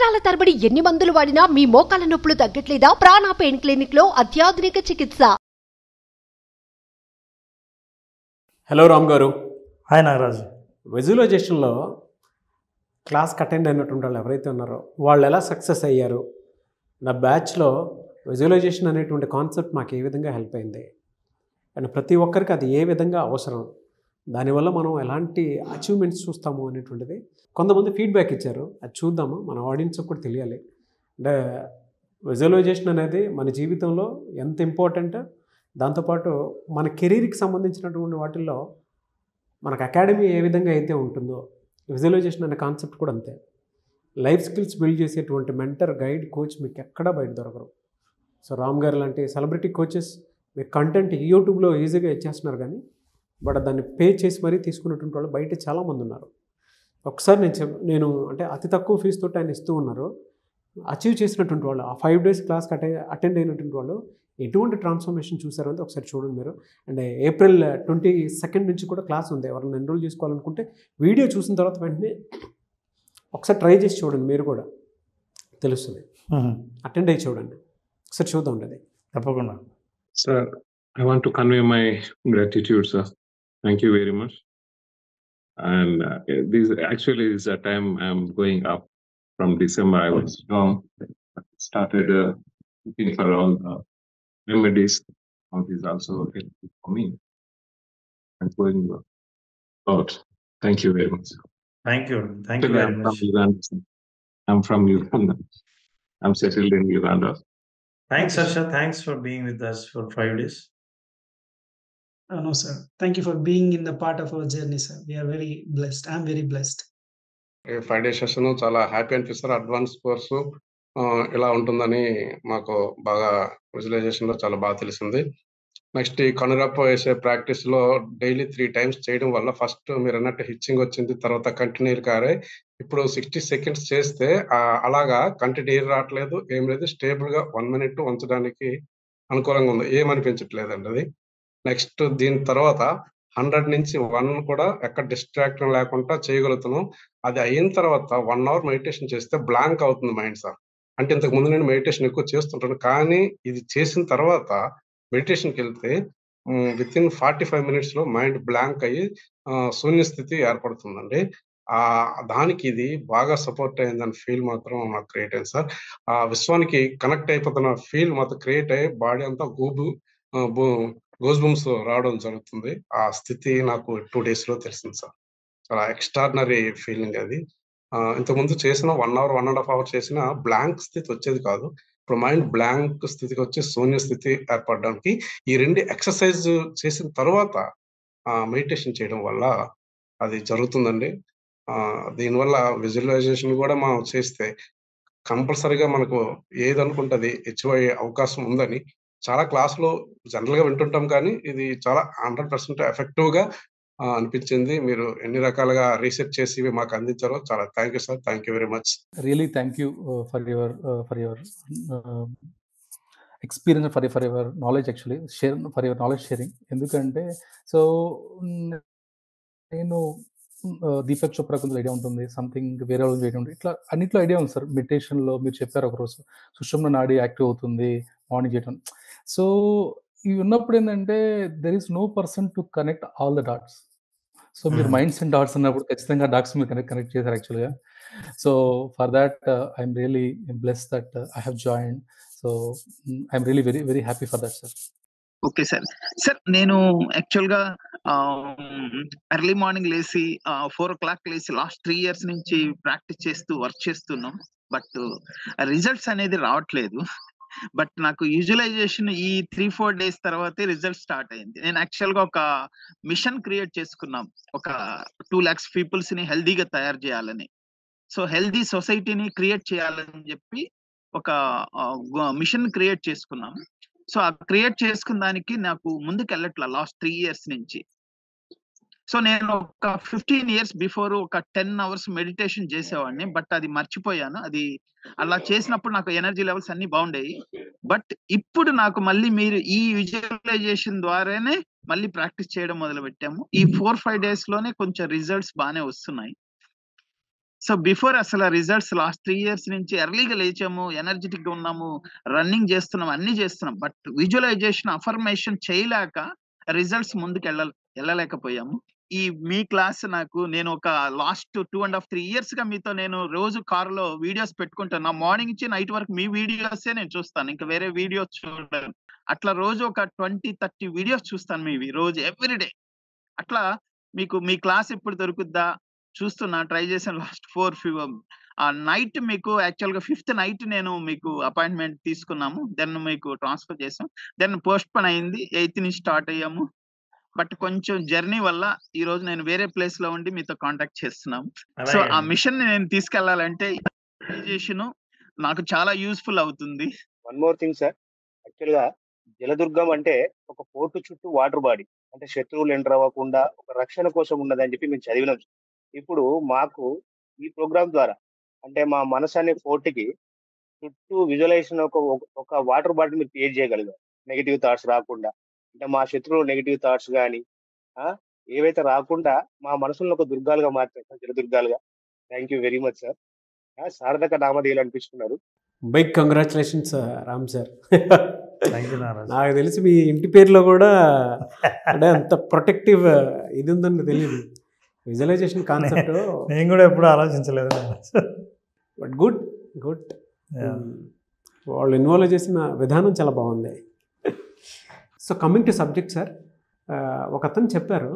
సంవత్సరాల తరబడి ఎన్ని మందులు వాడినా మీ మోకాల నొప్పులు తగ్గట్లేదా? ప్రాణ పెయిన్ క్లినిక్ లో అత్యాధునిక చికిత్స. హలో రామ్ గారు. హాయ్ నాగరాజు. విజువలైజేషన్లో క్లాస్కి అటెండ్ అయినటువంటి వాళ్ళు ఎవరైతే ఉన్నారో వాళ్ళు ఎలా సక్సెస్ అయ్యారు? నా బ్యాచ్లో విజువలైజేషన్ అనేటువంటి కాన్సెప్ట్ మాకు ఏ విధంగా హెల్ప్ అయింది అండ్ ప్రతి ఒక్కరికి అది ఏ విధంగా అవసరం, దానివల్ల మనం ఎలాంటి అచీవ్మెంట్స్ చూస్తాము అనేటువంటిది కొంతమంది ఫీడ్బ్యాక్ ఇచ్చారు. అది చూద్దాము, మన ఆడియన్స్కి కూడా తెలియాలి. అంటే విజువలైజేషన్ అనేది మన జీవితంలో ఎంత ఇంపార్టెంట్, దాంతోపాటు మన కెరీర్కి సంబంధించినటువంటి వాటిల్లో మనకు అకాడమీ ఏ విధంగా అయితే ఉంటుందో విజువలైజేషన్ అనే కాన్సెప్ట్ కూడా అంతే. లైఫ్ స్కిల్స్ బిల్డ్ చేసేటువంటి మెంటర్, గైడ్, కోచ్ మీకు ఎక్కడా బయట దొరకరు. సో రామ్ గారు లాంటి సెలబ్రిటీ కోచెస్ మీకు కంటెంట్ యూట్యూబ్లో ఈజీగా ఇచ్చేస్తున్నారు, కానీ బట్ దాన్ని పే చేసి మరీ తీసుకున్నటువంటి వాళ్ళు బయట చాలామంది ఉన్నారు. ఒకసారి నేను అంటే అతి తక్కువ ఫీజుతో ఆయన ఇస్తూ ఉన్నారు. అచీవ్ చేసినటువంటి వాళ్ళు, ఆ 5 days క్లాస్కి అటెండ్ అయినటువంటి వాళ్ళు ఎటువంటి ట్రాన్స్ఫర్మేషన్ చూసారంటే ఒకసారి చూడండి మీరు. అండ్ April 22 నుంచి కూడా క్లాస్ ఉంది. ఎవరైనా ఎన్రోల్ చేసుకోవాలనుకుంటే వీడియో చూసిన తర్వాత వెంటనే ఒకసారి ట్రై చేసి చూడండి, మీరు కూడా తెలుస్తుంది. అటెండ్ అయ్యి చూడండి, ఒకసారి చూద్దాం అది. తప్పకుండా sir. I want to convey my gratitude, sir. Thank you very much. And this actually is a time I'm going up. From December, I was down. Started looking for all the remedies. All these also helpful for me. I'm going out. Thank you very much. Thank you Actually, very I'm much. from Uganda, sir. I'm from Uganda. I'm settled in Uganda. Thanks Harsha, thanks for being with us for 5 days. No, sir. Thank you for being in the part of our journey, sir. We are very blessed. I'm very blessed. 5 days session చాలా happy అనిపిస్తారు. Advance course ఇలా ఉంటుందని మాకు బాగా విజువలైజేషన్లో చాలా బాగా తెలిసింది. Next ఈ కనురెప్ప వేసే ప్రాక్టీస్లో డైలీ 3 times చేయడం వల్ల ఫస్ట్ మీరు అన్నట్టు హిచ్చింగ్ వచ్చింది, తర్వాత కంటి నీరు కారే. ఇప్పుడు 60 seconds చేస్తే అలాగా కంటి నీరు రావట్లేదు, ఏం లేదు. స్టేబుల్గా 1 minute ఉంచడానికి అనుకూలంగా ఉంది, ఏమనిపించట్లేదండి అది. నెక్స్ట్ దీని తర్వాత 100 నుంచి 1 కూడా ఎక్కడ డిస్ట్రాక్షన్ లేకుండా చేయగలుగుతున్నాం. అది అయిన తర్వాత 1 hour మెడిటేషన్ చేస్తే బ్లాంక్ అవుతుంది మైండ్ సార్. అంటే ఇంతకు ముందు నేను మెడిటేషన్ ఎక్కువ చేస్తుంటాను, కానీ ఇది చేసిన తర్వాత మెడిటేషన్కి వెళ్తే వితిన్ 45 minutesలో మైండ్ బ్లాంక్ అయ్యి శూన్య స్థితి ఏర్పడుతుందండి. దానికి ఇది బాగా సపోర్ట్ అయిందని ఫీల్ మాత్రం నాకు క్రియేట్ అయింది సార్. విశ్వానికి కనెక్ట్ అయిపోతున్న ఫీల్ మాత్రం క్రియేట్ అయ్యి బాడీ అంతా గోస్ బంప్స్ రావడం జరుగుతుంది. ఆ స్థితి నాకు 2 daysలో తెలిసింది సార్. చాలా ఎక్స్ట్రాడినరీ ఫీలింగ్ అది. ఇంతకుముందు చేసిన 1 hour 1.5 hour చేసిన బ్లాంక్ స్థితి వచ్చేది కాదు. ఇప్పుడు మైండ్ బ్లాంక్ స్థితికి వచ్చి శూన్య స్థితి ఏర్పడడానికి ఈ 2 ఎక్సర్సైజ్ చేసిన తర్వాత మెడిటేషన్ చేయడం వల్ల అది జరుగుతుందండి. దీనివల్ల విజువలైజేషన్ కూడా మనం చేస్తే కంపల్సరీగా మనకు ఏదనుకుంటే అది అచీవ్ అయ్యే అవకాశం ఉందని చాలా క్లాసులో జనరల్గా వింటుంటాం, కానీ ఇది చాలా 100% ఎఫెక్టివ్గా అనిపించింది. మీరు ఎన్ని రకాలుగా రీసెర్చ్ చేసి ఇవి మాకు అందించారో చాలా thank you sir. Thank you very much. Really, thank you for your experience, for your knowledge, actually, for your knowledge sharing. ఎందుకంటే సో నేను దీపక్ చోప్రా కొంచెం ఐడియా ఉంటుంది, సంథింగ్ వేరే వాళ్ళకి ఐడియా ఉంటుంది, ఇట్లా అన్నిట్లో ఐడియా ఉంది సార్. మెడిటేషన్లో మీరు చెప్పారు ఒకరోజు సుషుమ్న నాడి యాక్టివ్ అవుతుంది మార్నింగ్ చేయడం. సో ఇవి ఉన్నప్పుడు ఏంటంటే there is no person to connect all the dots. So మీరు మైండ్స్ అండ్ డాట్స్ అన్నప్పుడు ఖచ్చితంగా డాట్స్ మీరు కనెక్ట్ చేశారు యాక్చువల్గా. So for that I'm really blessed that I have joined. So I'm really very very happy for that sir. Okay sir. Sir నేను యాక్చువల్గా early morning లేసి 4 o'clock లేసి లాస్ట్ 3 years నుంచి ప్రాక్టీస్ చేస్తూ వర్క్ చేస్తున్నాం. బట్ రిజల్ట్స్ అనేది రావట్లేదు. But నాకు విజువలైజేషన్ ఈ 3-4 days తర్వాతే రిజల్ట్ స్టార్ట్ అయింది. నేను యాక్చువల్గా ఒక మిషన్ క్రియేట్ చేసుకున్నాం, ఒక 2 lakhs పీపుల్స్ ని హెల్దీగా తయారు చేయాలని. సో హెల్దీ సొసైటీని క్రియేట్ చేయాలని చెప్పి ఒక మిషన్ క్రియేట్ చేసుకున్నాం. సో ఆ క్రియేట్ చేసుకున్న దానికి నాకు ముందుకు వెళ్ళట్లా లాస్ట్ 3 years నుంచి. సో నేను ఒక 15 years బిఫోర్ ఒక 10 hours మెడిటేషన్ చేసేవాడిని, బట్ అది మర్చిపోయాను. అది అలా చేసినప్పుడు నాకు ఎనర్జీ లెవెల్స్ అన్ని బాగుండేవి. బట్ ఇప్పుడు నాకు మళ్ళీ మీరు ఈ విజువలైజేషన్ ద్వారానే మళ్ళీ ప్రాక్టీస్ చేయడం మొదలు పెట్టాము. ఈ 4-5 days లోనే కొంచెం రిజల్ట్స్ బాగానే వస్తున్నాయి. సో బిఫోర్ అసలు రిజల్ట్స్ లాస్ట్ 3 years నుంచి ఎర్లీగా లేచాము, ఎనర్జెటిక్ గా ఉన్నాము, రన్నింగ్ చేస్తున్నాం, అన్ని చేస్తున్నాం. బట్ విజువలైజేషన్ అఫర్మేషన్ చేయలేక రిజల్ట్స్ ముందుకు వెళ్ళలేకపోయాము. ఈ మీ క్లాస్ నేను ఒక లాస్ట్ 2.5-3 years గా మీతో నేను రోజు కారులో వీడియోస్ పెట్టుకుంటాను. నా మార్నింగ్ నుంచి నైట్ వరకు మీ వీడియోసే నేను చూస్తాను, ఇంకా వేరే వీడియోస్ చూడను. అట్లా రోజు ఒక 20-30 వీడియోస్ చూస్తాను మీవి రోజు ఎవ్రీడే. అట్లా మీకు మీ క్లాస్ ఎప్పుడు దొరుకుద్దా చూస్తున్నా, ట్రై చేశాను లాస్ట్ 4 నైట్. మీకు యాక్చువల్గా 5th నైట్ నేను మీకు అపాయింట్మెంట్ తీసుకున్నాము, దెన్ మీకు ట్రాన్స్ఫర్ చేసాం, దెన్ పోస్ట్ పోన్ అయింది, 8th నుంచి స్టార్ట్ అయ్యాము. బట్ కొంచెం జర్నీ వల్ల ఈ రోజు నేను వేరే ప్లేస్ లో ఉండి మీతో కాంటాక్ట్ చేస్తున్నాము. సో ఆ మిషన్ నేను తీసుకెళ్లాలంటే నాకు చాలా యూస్ఫుల్ అవుతుంది. వన్ మోర్ థింగ్ సార్, యాక్చువల్గా జలదుర్గం అంటే ఒక పోర్టు చుట్టూ వాటర్ బాడీ, అంటే శత్రువులు ఎంటర్ అవ్వకుండా ఒక రక్షణ కోసం ఉన్నదని చెప్పి మేము చదివినాం. ఇప్పుడు మాకు ఈ ప్రోగ్రామ్ ద్వారా అంటే మా మనసు అనే ఫోర్ట్కి చుట్టూ విజువలైజేషన్ ఒక వాటర్ బాటిల్ మీరు క్రియేట్ చేయగలిగారు, నెగిటివ్ థాట్స్ రాకుండా. అంటే మా శత్రువులు నెగిటివ్ థాట్స్ కానీ ఏవైతే రాకుండా మా మనసులో ఒక దుర్గాలుగా మార్చారు సార్, జలదుర్గాలుగా. Thank you very much sir. సార్థక నామధేయులు అనిపించుకున్నారు. Big congratulations Ram sir. నాకు తెలిసి మీ ఇంటి పేరులో కూడా అంటే అంత ప్రొటెక్టివ్ ఇది ఉందని తెలియదు, విజువలైజేషన్ కాన్సెప్ట్. నేను కూడా ఎప్పుడు ఆలోచించలేదు. బట్ గుడ్ గుడ్, వాళ్ళు ఇన్వాల్వ్ చేసిన విధానం చాలా బాగుంది. So coming to subject sir, ఒక అతను చెప్పారు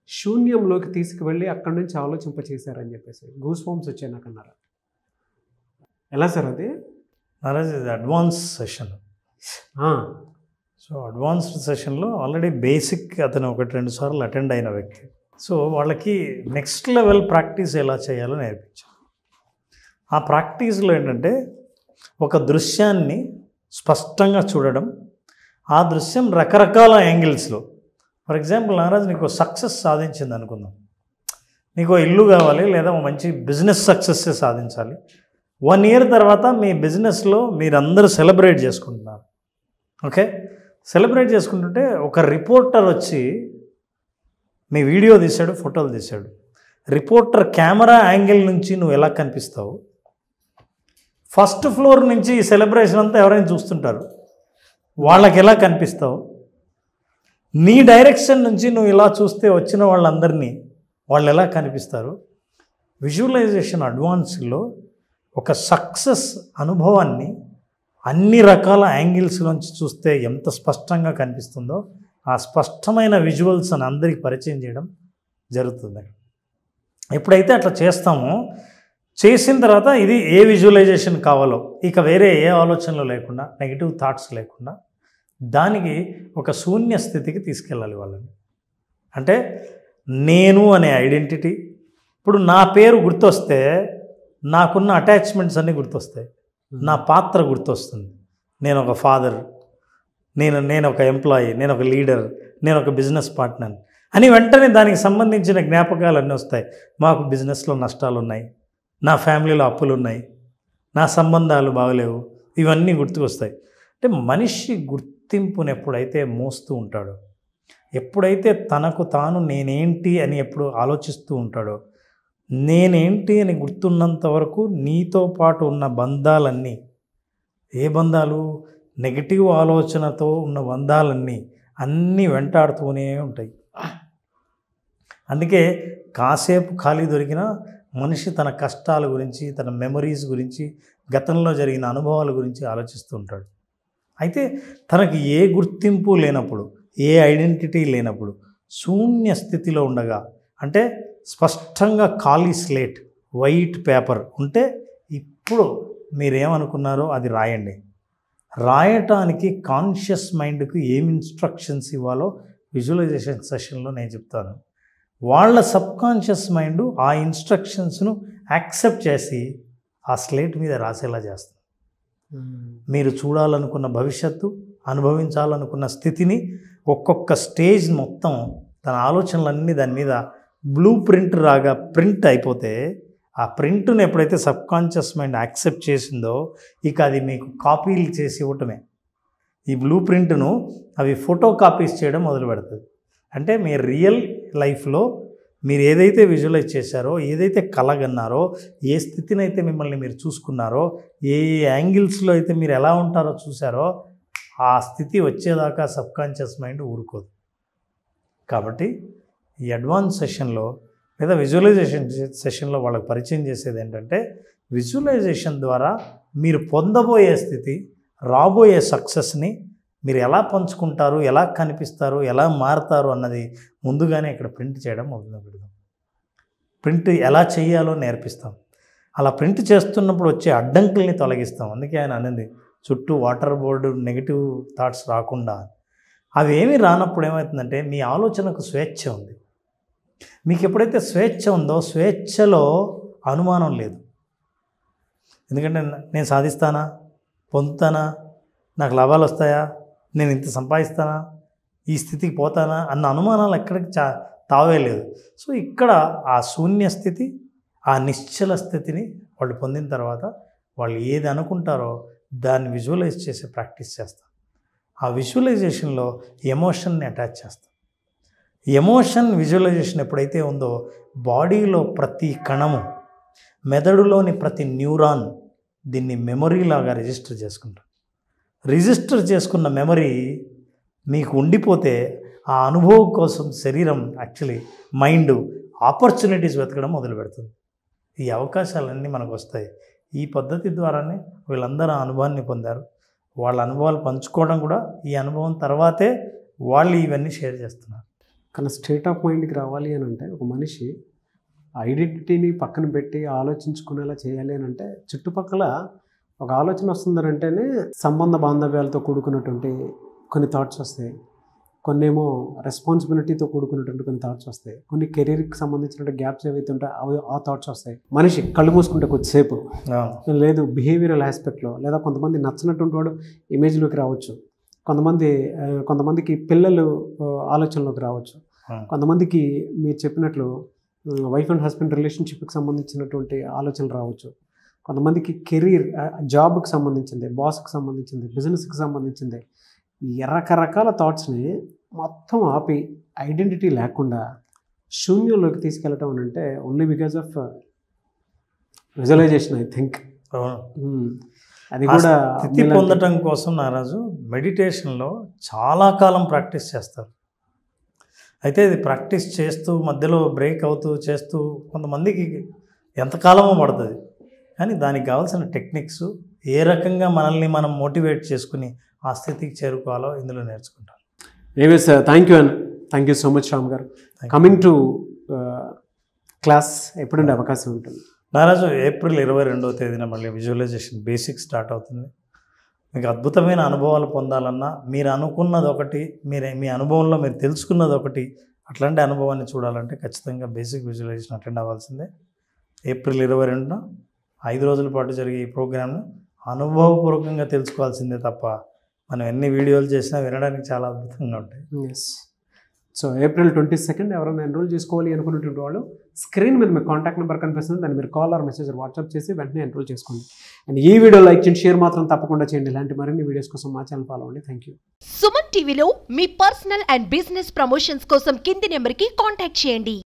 శూన్యంలోకి తీసుకువెళ్ళి అక్కడి నుంచి ఆలోచింపచేశారని చెప్పేసి, గూస్ ఫామ్స్ వచ్చాయి నాకు అన్నారు. ఎలా సార్ అది? నారాజ్ ఇది అడ్వాన్స్ సెషన్. సో అడ్వాన్స్డ్ సెషన్లో ఆల్రెడీ బేసిక్ అతను 1-2 సార్లు అటెండ్ అయిన వ్యక్తి. సో వాళ్ళకి నెక్స్ట్ లెవెల్ ప్రాక్టీస్ ఎలా చేయాలో నేర్పించాం. ఆ ప్రాక్టీస్లో ఏంటంటే ఒక దృశ్యాన్ని స్పష్టంగా చూడడం, ఆ దృశ్యం రకరకాల యాంగిల్స్లో. ఫర్ ఎగ్జాంపుల్ నారాజ్ నీకు సక్సెస్ సాధించింది అనుకుందాం, నీకు ఇల్లు కావాలి లేదా మంచి బిజినెస్ సక్సెస్ సాధించాలి. 1 year తర్వాత మీ బిజినెస్లో మీరందరూ సెలబ్రేట్ చేసుకుంటున్నారు. ఓకే, సెలబ్రేట్ చేసుకుంటుంటే ఒక రిపోర్టర్ వచ్చి మీ వీడియో తీశాడు, ఫోటోలు తీశాడు. రిపోర్టర్ కెమెరా యాంగిల్ నుంచి నువ్వు ఎలా కనిపిస్తావు, ఫస్ట్ ఫ్లోర్ నుంచి ఈ సెలబ్రేషన్ అంతా ఎవరైనా చూస్తుంటారు, వాళ్ళకి ఎలా కనిపిస్తావు, నీ డైరెక్షన్ నుంచి నువ్వు ఇలా చూస్తే వచ్చిన వాళ్ళందరినీ వాళ్ళు ఎలా కనిపిస్తారు. విజువలైజేషన్ అడ్వాన్స్లో ఒక సక్సెస్ అనుభవాన్ని అన్ని రకాల యాంగిల్స్లోంచి చూస్తే ఎంత స్పష్టంగా కనిపిస్తుందో ఆ స్పష్టమైన విజువల్స్ అని అందరికీ పరిచయం చేయడం జరుగుతుంది. ఎప్పుడైతే అట్లా చేస్తామో, చేసిన తర్వాత ఇది ఏ విజువలైజేషన్ కావాలో ఇక వేరే ఏ ఆలోచనలు లేకుండా, నెగిటివ్ థాట్స్ లేకుండా దానికి ఒక శూన్య స్థితికి తీసుకెళ్ళాలి వాళ్ళని. అంటే నేను అనే ఐడెంటిటీ, ఇప్పుడు నా పేరు గుర్తొస్తే నాకున్న అటాచ్మెంట్స్ అన్నీ గుర్తొస్తాయి, నా పాత్ర గుర్తొస్తుంది. నేను ఒక ఫాదర్, నేను ఒక ఎంప్లాయీ, నేను ఒక లీడర్, నేను ఒక బిజినెస్ పార్ట్నర్ అని వెంటనే దానికి సంబంధించిన జ్ఞాపకాలు అన్నీ వస్తాయి. మాకు బిజినెస్లో నష్టాలు ఉన్నాయి, నా ఫ్యామిలీలో అప్పులు ఉన్నాయి, నా సంబంధాలు బాగలేవు, ఇవన్నీ గుర్తుకొస్తాయి. అంటే మనిషి గుర్తింపును ఎప్పుడైతే మోస్తూ ఉంటాడో, ఎప్పుడైతే తనకు తాను నేనేంటి అని ఎప్పుడు ఆలోచిస్తూ ఉంటాడో, నేనేంటి అని గుర్తున్నంత వరకు నీతో పాటు ఉన్న బంధాలన్నీ, ఏ బంధాలు, నెగిటివ్ ఆలోచనతో ఉన్న బంధాలన్నీ అన్నీ వెంటాడుతూనే ఉంటాయి. అందుకే కాసేపు ఖాళీ దొరికినా మనిషి తన కష్టాల గురించి, తన మెమరీస్ గురించి, గతంలో జరిగిన అనుభవాల గురించి ఆలోచిస్తూ ఉంటాడు. అయితే తనకి ఏ గుర్తింపు లేనప్పుడు, ఏ ఐడెంటిటీ లేనప్పుడు, శూన్య స్థితిలో ఉండగా, అంటే స్పష్టంగా ఖాళీ స్లేట్, వైట్ పేపర్ ఉంటే ఇప్పుడు మీరేమనుకున్నారో అది రాయండి. రాయటానికి కాన్షియస్ మైండ్కి ఏమి ఇన్స్ట్రక్షన్స్ ఇవ్వాలో విజువలైజేషన్ సెషన్లో నేను చెప్తాను. వాళ్ళ సబ్కాన్షియస్ మైండ్ ఆ ఇన్స్ట్రక్షన్స్ను యాక్సెప్ట్ చేసి ఆ స్లేట్ మీద రాసేలా చేస్తుంది. మీరు చూడాలనుకున్న భవిష్యత్తు, అనుభవించాలనుకున్న స్థితిని ఒక్కొక్క స్టేజ్ మొత్తం తన ఆలోచనలన్నీ దాని మీద బ్లూ ప్రింట్ రాగా ప్రింట్ అయిపోతే, ఆ ప్రింట్ను ఎప్పుడైతే సబ్కాన్షియస్ మైండ్ యాక్సెప్ట్ చేసిందో ఇక అది మీకు కాపీలు చేసి ఇవ్వటమే. ఈ బ్లూ ప్రింట్ను అవి ఫోటో కాపీస్ చేయడం మొదలు పెడుతుంది. అంటే మీ రియల్ లైఫ్లో మీరు ఏదైతే విజువలైజ్ చేశారో, ఏదైతే కలగన్నారో, ఏ స్థితిని అయితే మిమ్మల్ని మీరు చూసుకున్నారో, ఏ యాంగిల్స్లో అయితే మీరు ఎలా ఉంటారో చూసారో, ఆ స్థితి వచ్చేదాకా సబ్కాన్షియస్ మైండ్ ఊరుకోదు. కాబట్టి ఈ అడ్వాన్స్ సెషన్లో లేదా విజువలైజేషన్ సెషన్లో వాళ్ళకి పరిచయం చేసేది ఏంటంటే, విజువలైజేషన్ ద్వారా మీరు పొందబోయే స్థితి, రాబోయే సక్సెస్ని మీరు ఎలా పంచుకుంటారు, ఎలా కనిపిస్తారు, ఎలా మారుతారు అన్నది ముందుగానే ఇక్కడ ప్రింట్ చేయడం మొదలు పెడదాం. ప్రింట్ ఎలా చేయాలో నేర్పిస్తాం. అలా ప్రింట్ చేస్తున్నప్పుడు వచ్చే అడ్డంకుల్ని తొలగిస్తాం. అందుకే ఆయన అనేది చుట్టూ వాటర్ బోర్డు నెగిటివ్ థాట్స్ రాకుండా. అవి ఏమీ రానప్పుడు ఏమవుతుందంటే మీ ఆలోచనకు స్వేచ్ఛ ఉంది. మీకు ఎప్పుడైతే స్వేచ్ఛ ఉందో, స్వేచ్ఛలో అనుమానం లేదు. ఎందుకంటే నేను సాధిస్తానా, పొందుతానా, నాకు లాభాలు వస్తాయా, నేను ఇంత సంపాదిస్తానా, ఈ స్థితికి పోతానా అన్న అనుమానాలు ఎక్కడికి తావే లేదు. సో ఇక్కడ ఆ శూన్య స్థితి, ఆ నిశ్చల స్థితిని వాళ్ళు పొందిన తర్వాత వాళ్ళు ఏది అనుకుంటారో దాన్ని విజువలైజ్ చేసే ప్రాక్టీస్ చేస్తాం. ఆ విజువలైజేషన్లో ఎమోషన్ని అటాచ్ చేస్తాం. ఎమోషన్ విజువలైజేషన్ ఎప్పుడైతే ఉందో బాడీలో ప్రతి కణము, మెదడులోని ప్రతి న్యూరాన్ దీన్ని మెమరీ లాగా రిజిస్టర్ చేసుకుంటాం. రిజిస్టర్ చేసుకున్న మెమరీ మీకు ఉండిపోతే ఆ అనుభవం కోసం శరీరం యాక్చువల్లీ మైండ్ ఆపర్చునిటీస్ వెతకడం మొదలు పెడుతుంది. ఈ అవకాశాలన్నీ మనకు వస్తాయి. ఈ పద్ధతి ద్వారానే వీళ్ళందరూ ఆ అనుభవాన్ని పొందారు. వాళ్ళ అనుభవాలు పంచుకోవడం కూడా ఈ అనుభవం తర్వాతే వాళ్ళు ఇవన్నీ షేర్ చేస్తున్నారు. కానీ స్టేట్ ఆఫ్ మైండ్కి రావాలి అని అంటే ఒక మనిషి ఐడెంటిటీని పక్కన పెట్టి ఆలోచించుకునేలా చేయాలి అని అంటే చుట్టుపక్కల ఒక ఆలోచన వస్తుందంటేనే సంబంధ బాంధవ్యాలతో కూడుకున్నటువంటి కొన్ని థాట్స్ వస్తాయి, కొన్నేమో రెస్పాన్సిబిలిటీతో కూడుకున్నటువంటి కొన్ని థాట్స్ వస్తాయి, కొన్ని కెరీర్కి సంబంధించిన గ్యాప్స్ ఏవైతే ఉంటాయో అవి ఆ థాట్స్ వస్తాయి. మనిషి కళ్ళు మూసుకుంటే కొద్దిసేపు, లేదు బిహేవియరల్ ఆస్పెక్ట్లో, లేదా కొంతమంది నచ్చినటువంటి వాడు ఇమేజ్లోకి రావచ్చు, కొంతమందికి పిల్లలు ఆలోచనలోకి రావచ్చు, కొంతమందికి మీరు చెప్పినట్లు వైఫ్ అండ్ హస్బెండ్ రిలేషన్షిప్కి సంబంధించినటువంటి ఆలోచనలు రావచ్చు, కొంతమందికి కెరీర్ జాబ్కి సంబంధించింది, బాస్కి సంబంధించింది, బిజినెస్కి సంబంధించింది. ఈ రకరకాల థాట్స్ని మొత్తం ఆపి ఐడెంటిటీ లేకుండా శూన్యంలోకి తీసుకెళ్ళటం అని అంటే only because of visualisation. I think అది కూడా స్థితి పొందటం కోసం నారాజు మెడిటేషన్లో చాలా కాలం ప్రాక్టీస్ చేస్తారు. అయితే ఇది ప్రాక్టీస్ చేస్తూ మధ్యలో బ్రేక్ అవుతూ చేస్తూ కొంతమందికి ఎంతకాలమో పడుతుంది. కానీ దానికి కావాల్సిన టెక్నిక్స్, ఏ రకంగా మనల్ని మనం మోటివేట్ చేసుకుని ఆ స్థితికి చేరుకోవాలో ఇందులో నేర్చుకుంటాం. ఏవే sir, thank you and thank you so much Ram గారు. కమింగ్ టు క్లాస్ ఎప్పుడంటే అవకాశం ఉంటుంది? నారాజు ఏప్రిల్ 22వ తేదీన మళ్ళీ విజువలైజేషన్ బేసిక్ స్టార్ట్ అవుతుంది. మీకు అద్భుతమైన అనుభవాలు పొందాలన్నా, మీరు అనుకున్నది ఒకటి, మీ అనుభవంలో మీరు తెలుసుకున్నది ఒకటి, అట్లాంటి అనుభవాన్ని చూడాలంటే ఖచ్చితంగా బేసిక్ విజువలైజేషన్ అటెండ్ అవ్వాల్సిందే. ఏప్రిల్ 22న 5 రోజుల పాటు జరిగే ఈ ప్రోగ్రామ్ను అనుభవపూర్వకంగా తెలుసుకోవాల్సిందే తప్ప మనం ఎన్ని వీడియోలు చేసినా వినడానికి చాలా అద్భుతంగా ఉంటాయి. ఎస్. సో ఏప్రిల్ 22 ఎవరైనా ఎన్రోల్ చేసుకోవాలి అనుకున్నటువంటి వాళ్ళు స్క్రీన్ మీద మీకు కాంటాక్ట్ నెంబర్ కనిపిస్తుంది, దాన్ని మీరు కాల్ ఆర్ మెసేజ్ వాట్సాప్ చేసి వెంటనే ఎన్రోల్ చేసుకోండి. అండ్ ఈ వీడియో లైక్ చేయండి, షేర్ మాత్రం తప్పకుండా చేయండి. ఇలాంటి మరిన్ని వీడియోస్ కోసం మా ఛానల్ ఫాలో అవ్వండి. Thank you. సుమన్ టీవీలో మీ పర్సనల్ అండ్ బిజినెస్ ప్రమోషన్స్ కోసం కింది నెంబర్కి కాంటాక్ట్ చేయండి.